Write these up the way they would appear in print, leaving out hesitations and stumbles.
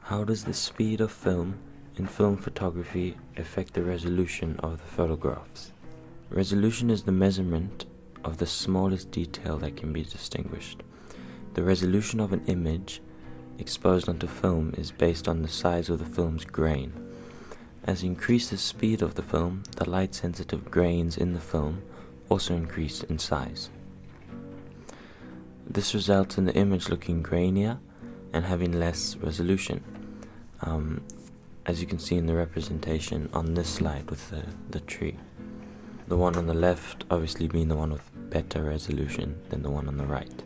How does the speed of film in film photography affect the resolution of the photographs? Resolution is the measurement of the smallest detail that can be distinguished. The resolution of an image exposed onto film is based on the size of the film's grain. As you increase the speed of the film, the light-sensitive grains in the film also increase in size. This results in the image looking grainier and having less resolution, as you can see in the representation on this slide with the tree. The one on the left obviously being the one with better resolution than the one on the right.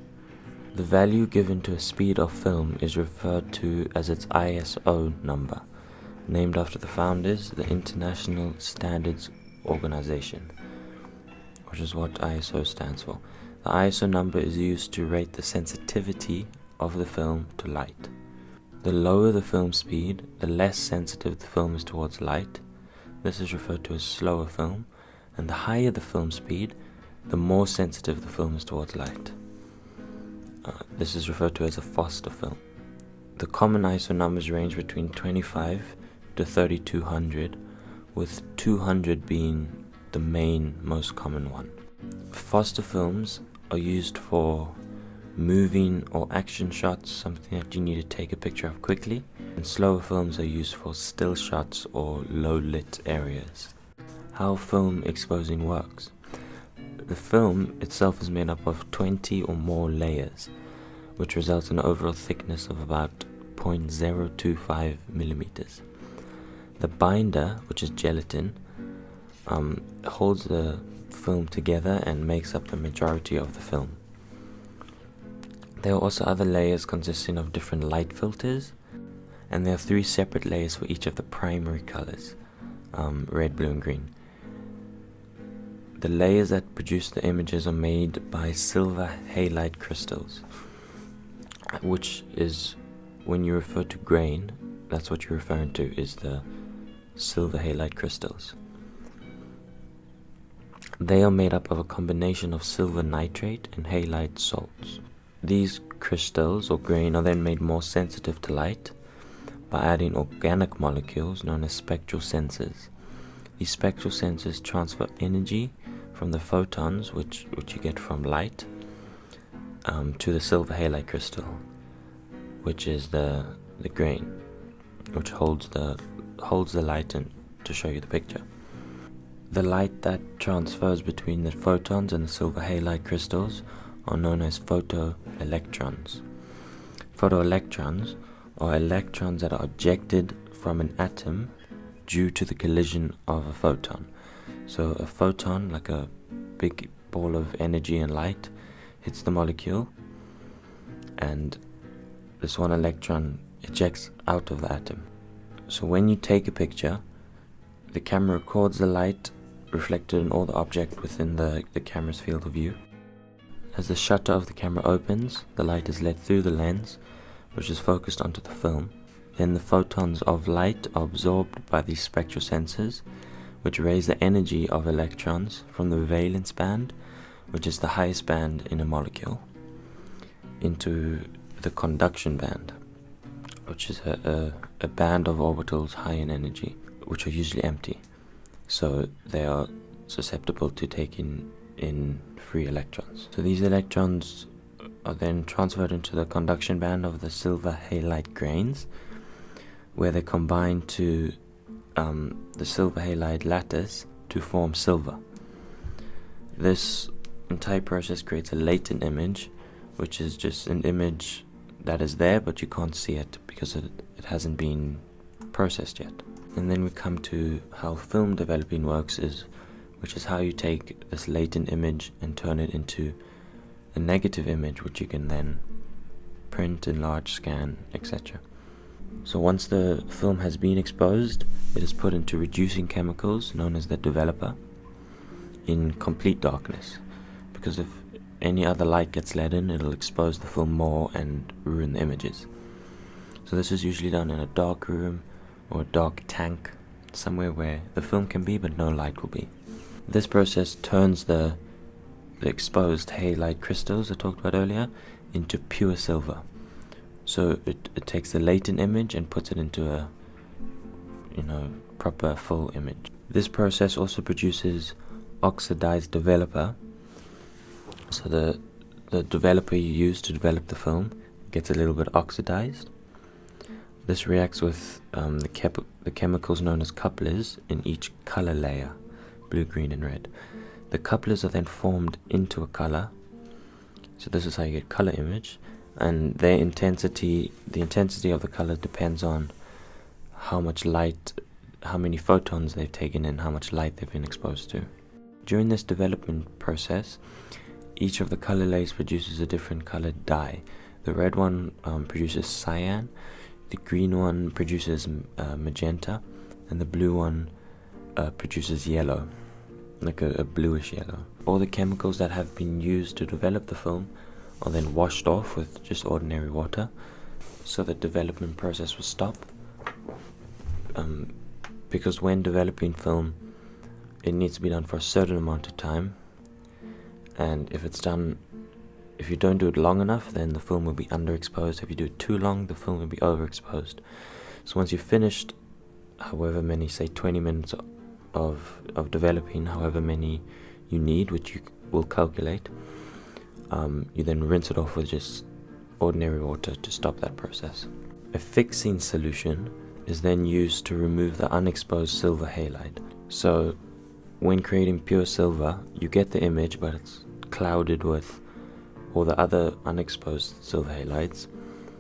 The value given to a speed of film is referred to as its ISO number, named after the founders, the International Standards Organization, which is what ISO stands for. The ISO number is used to rate the sensitivity of the film to light. The lower the film speed, the less sensitive the film is towards light. This is referred to as slower film, and the higher the film speed, the more sensitive the film is towards light. This is referred to as a Foster film. The common ISO numbers range between 25 to 3200, with 200 being the most common one. Foster films are used for moving or action shots, something that you need to take a picture of quickly, and slower films are used for still shots or low lit areas. How film exposing works. The film itself is made up of 20 or more layers, which results in an overall thickness of about 0.025 millimeters. The binder, which is gelatin, holds the film together and makes up the majority of the film. There are also other layers consisting of different light filters, and there are 3 separate layers for each of the primary colors, red, blue and green. The layers that produce the images are made by silver halide crystals, which is, when you refer to grain, that's what you're referring to, is the silver halide crystals. They are made up of a combination of silver nitrate and halide salts. These crystals or grain are then made more sensitive to light by adding organic molecules known as spectral sensors. These spectral sensors transfer energy from the photons, which you get from light, to the silver halide crystal, which is the grain, which holds the light and to show you the picture. The light that transfers between the photons and the silver halide crystals are known as photoelectrons. Photoelectrons are electrons that are ejected from an atom due to the collision of a photon. So a photon, like a big ball of energy and light, hits the molecule, and this one electron ejects out of the atom. So when you take a picture, the camera records the light reflected in all the object within the camera's field of view. As the shutter of the camera opens, the light is let through the lens, which is focused onto the film. Then the photons of light are absorbed by these spectral sensors, which raise the energy of electrons from the valence band, which is the highest band in a molecule, into the conduction band, which is a band of orbitals high in energy, which are usually empty. So they are susceptible to taking in free electrons. So these electrons are then transferred into the conduction band of the silver halide grains, where they combine to the silver halide lattice to form silver. This entire process creates a latent image, which is just an image that is there but you can't see it because it hasn't been processed yet. And then we come to how film developing works, which is how you take this latent image and turn it into a negative image, which you can then print, enlarge, scan, etc. So once the film has been exposed, it is put into reducing chemicals known as the developer in complete darkness, because if any other light gets let in, it'll expose the film more and ruin the images. So this is usually done in a dark room or a dark tank, somewhere where the film can be but no light will be. This process turns the exposed halide crystals I talked about earlier into pure silver. So it takes the latent image and puts it into a proper full image. This process also produces oxidized developer. So the developer you use to develop the film gets a little bit oxidized. This reacts with the chemicals known as couplers in each color layer, blue, green, and red. The couplers are then formed into a color. So this is how you get color image, and the intensity of the color depends on how much light, how many photons they've taken in, how much light they've been exposed to. During this development process, each of the color layers produces a different colored dye. The red one produces cyan, the green one produces magenta, and the blue one produces yellow, like a bluish yellow. All the chemicals that have been used to develop the film are then washed off with just ordinary water, so the development process will stop. Because when developing film, it needs to be done for a certain amount of time, and if you don't do it long enough, then the film will be underexposed. If you do it too long, the film will be overexposed. So once you've finished however many, say 20 minutes of developing, however many you need, which you will calculate, you then rinse it off with just ordinary water to stop that process. A fixing solution is then used to remove the unexposed silver halide. So when creating pure silver, you get the image, but it's clouded with all the other unexposed silver halides.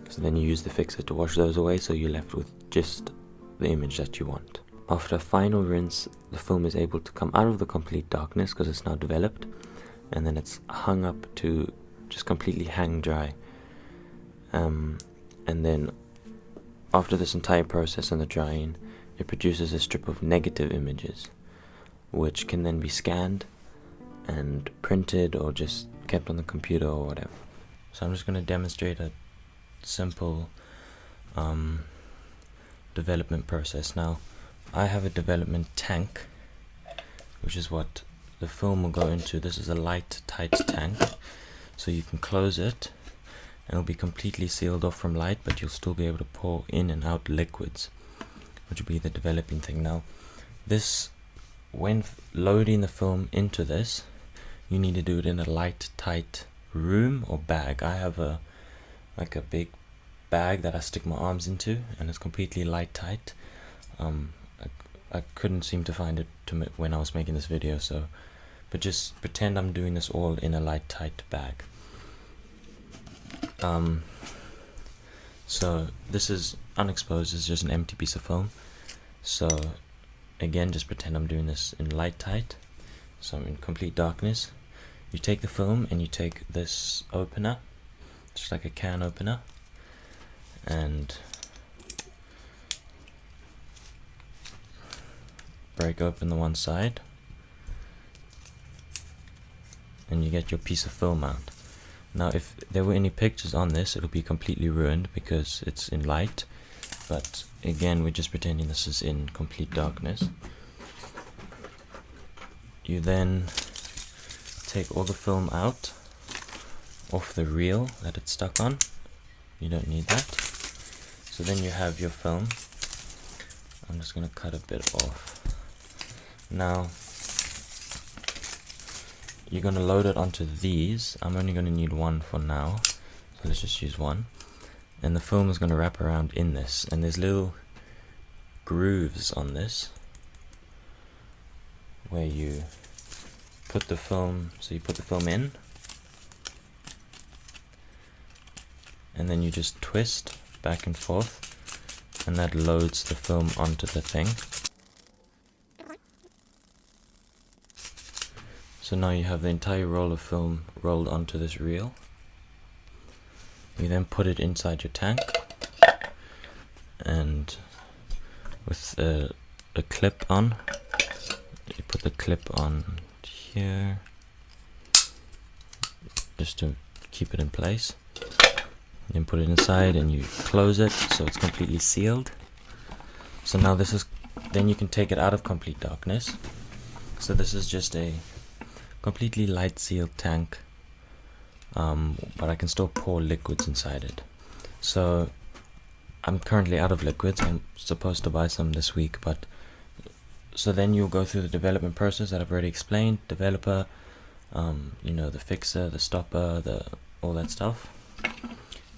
So then you use the fixer to wash those away, so you're left with just the image that you want. After a final rinse, the film is able to come out of the complete darkness because it's now developed, and then it's hung up to just completely hang dry. And then after this entire process and the drying, it produces a strip of negative images, which can then be scanned and printed or just kept on the computer or whatever. So I'm just going to demonstrate a simple development process. Now, I have a development tank, which is what the film will go into. This is a light, tight tank, so you can close it and it'll be completely sealed off from light, but you'll still be able to pour in and out liquids, which will be the developing thing. Now, this, when loading the film into this, you need to do it in a light, tight room or bag. I have a big bag that I stick my arms into, and it's completely light, tight. I couldn't seem to find it when I was making this video, but just pretend I'm doing this all in a light, tight bag. So this is unexposed, it's just an empty piece of film. So again, just pretend I'm doing this in light, tight. So I'm in complete darkness. You take the film and you take this opener, just like a can opener, and break open the one side, and you get your piece of film out. Now, if there were any pictures on this, it'll be completely ruined because it's in light, but again, we're just pretending this is in complete darkness. You then take all the film out off the reel that it's stuck on. You don't need that. So then you have your film. I'm just going to cut a bit off. Now, you're going to load it onto these. I'm only going to need one for now, so let's just use one. And the film is going to wrap around in this, and there's little grooves on this where you put the film, so you put the film in, and then you just twist back and forth, and that loads the film onto the thing. So now you have the entire roll of film rolled onto this reel. You then put it inside your tank, and with a clip on, you put the clip on here just to keep it in place. Then put it inside and you close it so it's completely sealed. So now then you can take it out of complete darkness. So this is just a completely light sealed tank, but I can still pour liquids inside it. So I'm currently out of liquids. I'm supposed to buy some this week, but so then you'll go through the development process that I've already explained. Developer, the fixer, the stopper, all that stuff.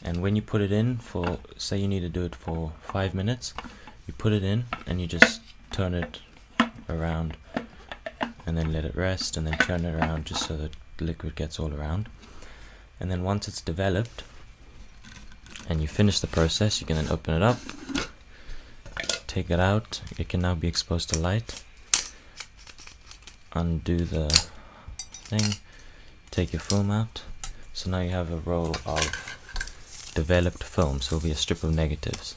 And when you put it in for, say you need to do it for 5 minutes, you put it in and you just turn it around and then let it rest and then turn it around just so that the liquid gets all around. And then once it's developed and you finish the process, you can then open it up, take it out. It can now be exposed to light. Undo the thing, take your film out. So now you have a roll of developed film, so it'll be a strip of negatives.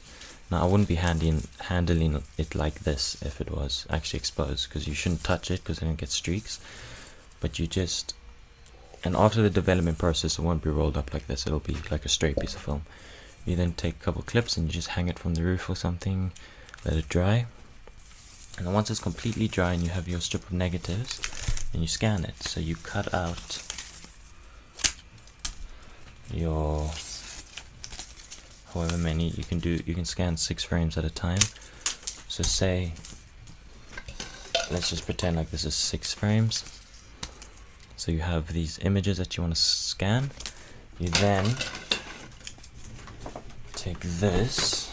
Now I wouldn't be handling it like this if it was actually exposed, because you shouldn't touch it because then it gets streaks. But you just, and after the development process, it won't be rolled up like this, it'll be like a straight piece of film. You then take a couple clips and you just hang it from the roof or something, let it dry. And then once it's completely dry and you have your strip of negatives, and you scan it. So you cut out your however many you can scan 6 frames at a time. So say, let's just pretend like this is 6 frames. So you have these images that you want to scan. You then take this,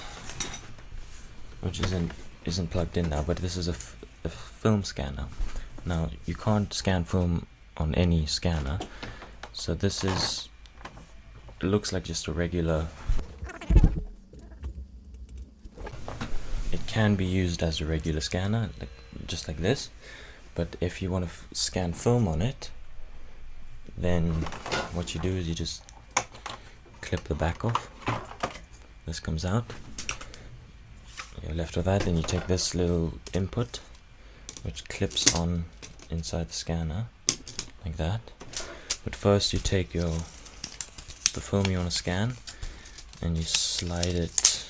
which isn't plugged in now, but this is a film scanner. Now you can't scan film on any scanner, so this it looks like just a regular. It can be used as a regular scanner, just like this, but if you want to scan film on it, then what you do is you just clip the back off. This comes out. You're left with that. Then you take this little input, which clips on inside the scanner, like that. But first you take the film you want to scan, and you slide it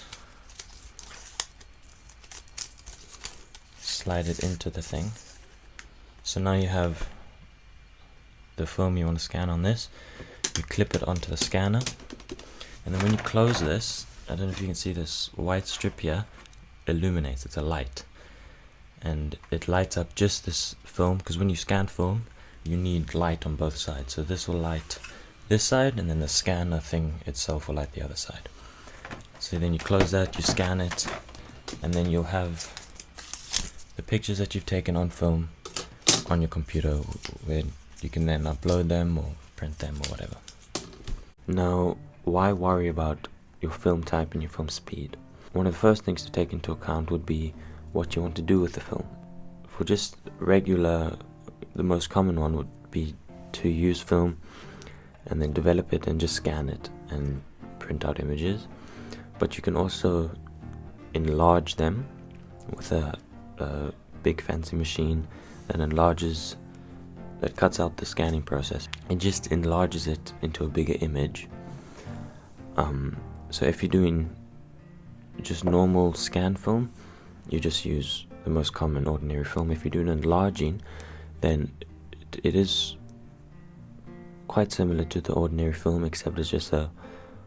into the thing. So now you have the film you want to scan on this. You clip it onto the scanner, and then when you close this, I don't know if you can see this white strip here, illuminates. It's a light, and it lights up just this film, because when you scan film you need light on both sides. So this will light this side, and then the scanner thing itself will light the other side. So then you close that, you scan it, and then you'll have the pictures that you've taken on film on your computer, where you can then upload them or print them or whatever. Now, why worry about your film type and your film speed? One of the first things to take into account would be what you want to do with the film. For just regular, the most common one would be to use film and then develop it and just scan it and print out images. But you can also enlarge them with a big fancy machine that cuts out the scanning process. It just enlarges it into a bigger image. So if you're doing just normal scan film, you just use the most common ordinary film. If you're doing enlarging, then it is quite similar to the ordinary film, except it's just a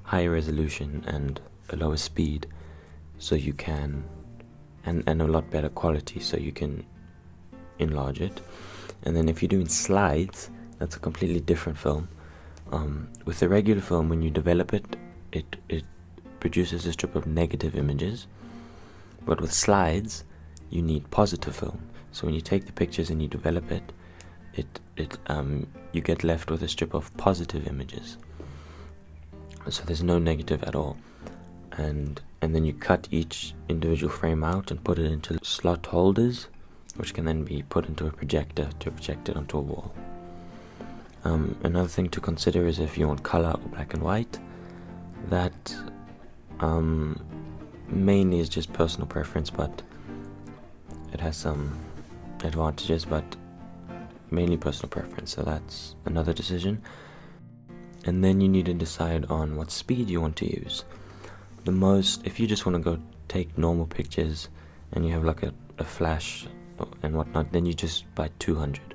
higher resolution and a lower speed, so you can and a lot better quality, so you can enlarge it. And then if you're doing slides, that's a completely different film. With the regular film, when you develop it produces a strip of negative images, but with slides you need positive film. So when you take the pictures and you develop it, you get left with a strip of positive images, so there's no negative at all. And then you cut each individual frame out and put it into slot holders, which can then be put into a projector to project it onto a wall. Another thing to consider is if you want color or black and white. That mainly is just personal preference, but it has some advantages, but mainly personal preference, so that's another decision. And then you need to decide on what speed you want to use. If you just want to go take normal pictures and you have like a flash and whatnot, then you just buy 200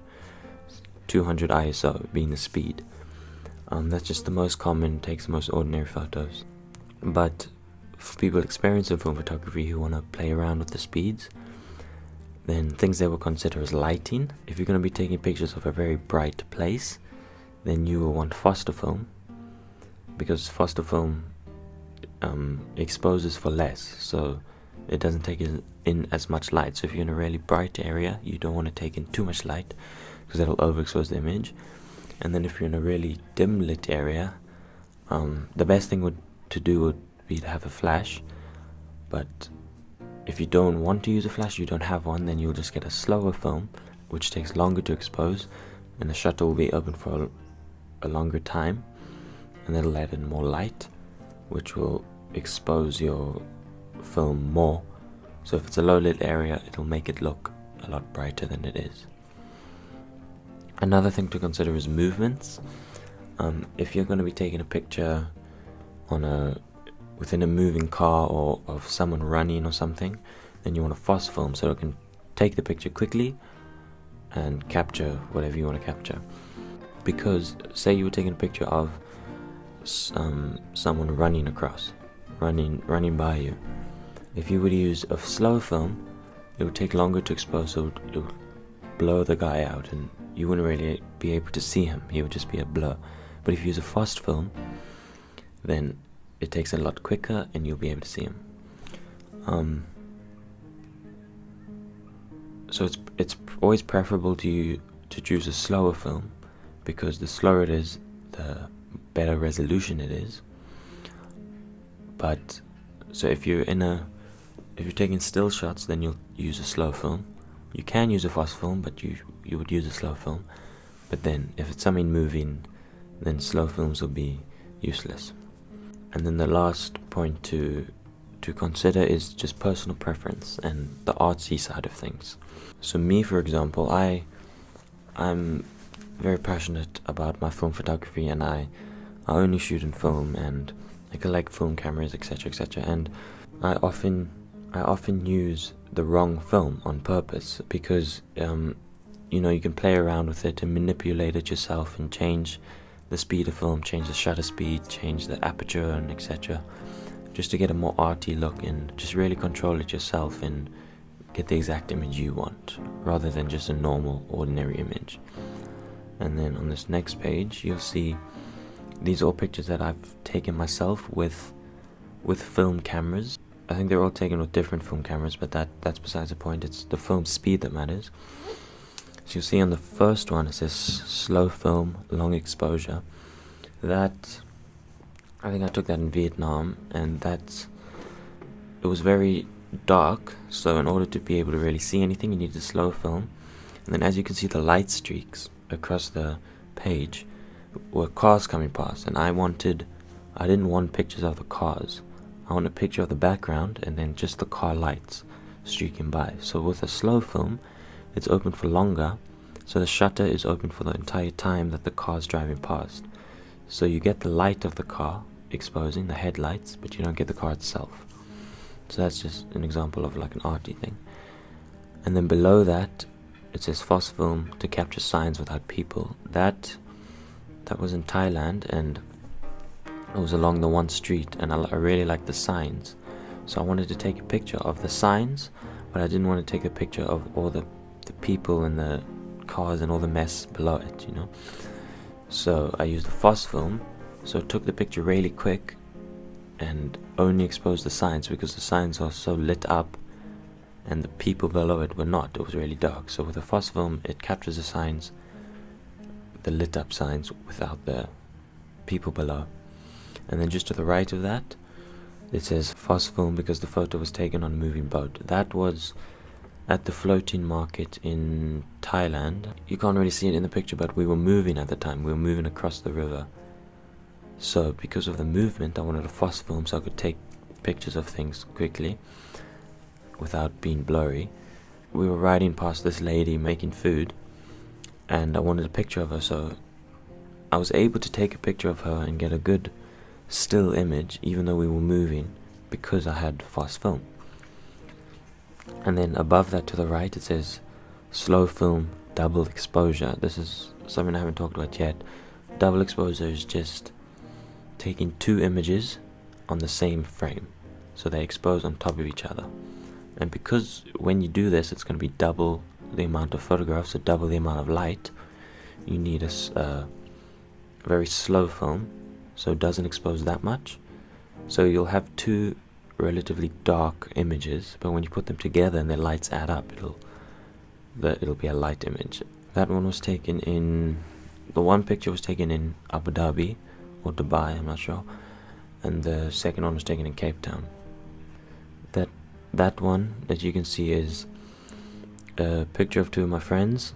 ISO being the speed. That's just the most common, takes the most ordinary photos. But for people experienced in film photography who want to play around with the speeds, then things they will consider as lighting. If you're going to be taking pictures of a very bright place, then you will want Foster film, because Foster film exposes for less, so it doesn't take in as much light. So if you're in a really bright area, you don't want to take in too much light because that'll overexpose the image. And then if you're in a really dim lit area, the best thing to do would be to have a flash. But if you don't want to use a flash, you don't have one, then you'll just get a slower film, which takes longer to expose, and the shutter will be open for a longer time, and that'll let in more light, which will expose your film more. So if it's a low lit area, it'll make it look a lot brighter than it is. Another thing to consider is movements. If you're going to be taking a picture within a moving car or of someone running or something, then you want a fast film so it can take the picture quickly and capture whatever you want to capture. Because say you were taking a picture of someone running by you. If you would use a slow film, it would take longer to expose, so it would blur the guy out and you wouldn't really be able to see him. He would just be a blur. But if you use a fast film, then it takes a lot quicker and you'll be able to see him. So it's always preferable to choose a slower film, because the slower it is, the better resolution it is. But so if you're taking still shots, then you'll use a slow film. You can use a fast film, but you would use a slow film. But then if it's something moving, then slow films will be useless. And then the last point to consider is just personal preference and the artsy side of things. So me, for example, I'm very passionate about my film photography, and I only shoot in film, and I collect film cameras, etc., etc. And I often use the wrong film on purpose, because you can play around with it and manipulate it yourself and change the speed of film, change the shutter speed, change the aperture, and etc., just to get a more arty look and just really control it yourself and get the exact image you want, rather than just a normal, ordinary image. And then on this next page, you'll see these are all pictures that I've taken myself with film cameras. I think they're all taken with different film cameras, but that's besides the point. It's the film speed that matters. So you'll see on the first one, it says slow film, long exposure. That, I think I took that in Vietnam, and it was very dark, so in order to be able to really see anything, you need a slow film. And then as you can see, the light streaks across the page were cars coming past, and I didn't want pictures of the cars. I want a picture of the background and then just the car lights streaking by. So with a slow film, it's open for longer, so the shutter is open for the entire time that the car's driving past. So you get the light of the car exposing, the headlights, but you don't get the car itself. So that's just an example of like an arty thing. And then below that, it says fast film to capture signs without people. That was in Thailand, and it was along the one street, and I really liked the signs. So I wanted to take a picture of the signs, but I didn't want to take a picture of all the people and the cars and all the mess below it, So I used the fast film, so it took the picture really quick and only exposed the signs, because the signs are so lit up and the people below it were not. It was really dark. So with the fast film, it captures the signs, the lit up signs, without the people below. And then just to the right of that, it says fast film because the photo was taken on a moving boat. That was at the floating market in Thailand. You can't really see it in the picture, but we were moving at the time. We were moving across the river. So because of the movement, I wanted a fast film so I could take pictures of things quickly without being blurry. We were riding past this lady making food, and I wanted a picture of her, so I was able to take a picture of her and get a good still image even though we were moving, because I had fast film. And then above that to the right, it says slow film double exposure. This is something I haven't talked about yet. Double exposure is just taking two images on the same frame, so they expose on top of each other. And because when you do this, it's going to be double the amount of photographs, or double the amount of light, you need a very slow film, so it doesn't expose that much. So you'll have two relatively dark images, but when you put them together and their lights add up, it'll be a light image. That one was taken in, the one picture was taken in Abu Dhabi or Dubai, I'm not sure, and the second one was taken in Cape Town. That one that you can see is a picture of two of my friends.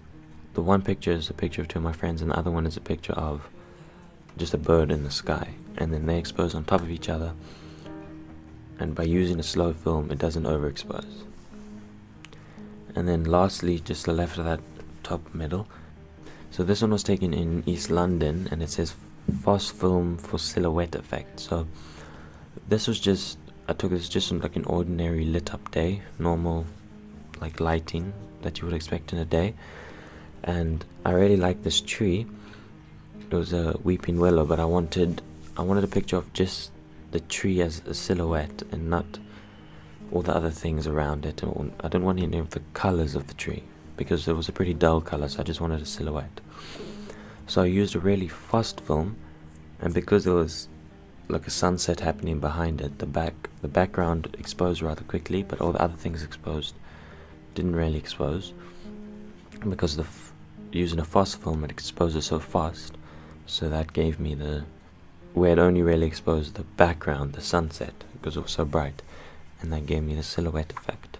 The one picture is a picture of two of my friends, and the other one is a picture of just a bird in the sky, and then they expose on top of each other, and by using a slow film it doesn't overexpose. And then lastly, just the left of that top middle, so this one was taken in East London, and it says fast film for silhouette effect. So this was just, I took this just on like an ordinary lit up day, normal like lighting that you would expect in a day, and I really liked this tree. It was a weeping willow, but I wanted a picture of just the tree as a silhouette and not all the other things around it. I didn't want any of the colors of the tree because it was a pretty dull color, so I just wanted a silhouette. So I used a really fast film, and because there was like a sunset happening behind it, the background exposed rather quickly, but all the other things didn't really expose, because using a fast film it exposes so fast, so that gave me where it only really exposed the background, the sunset, because it was so bright, and that gave me the silhouette effect.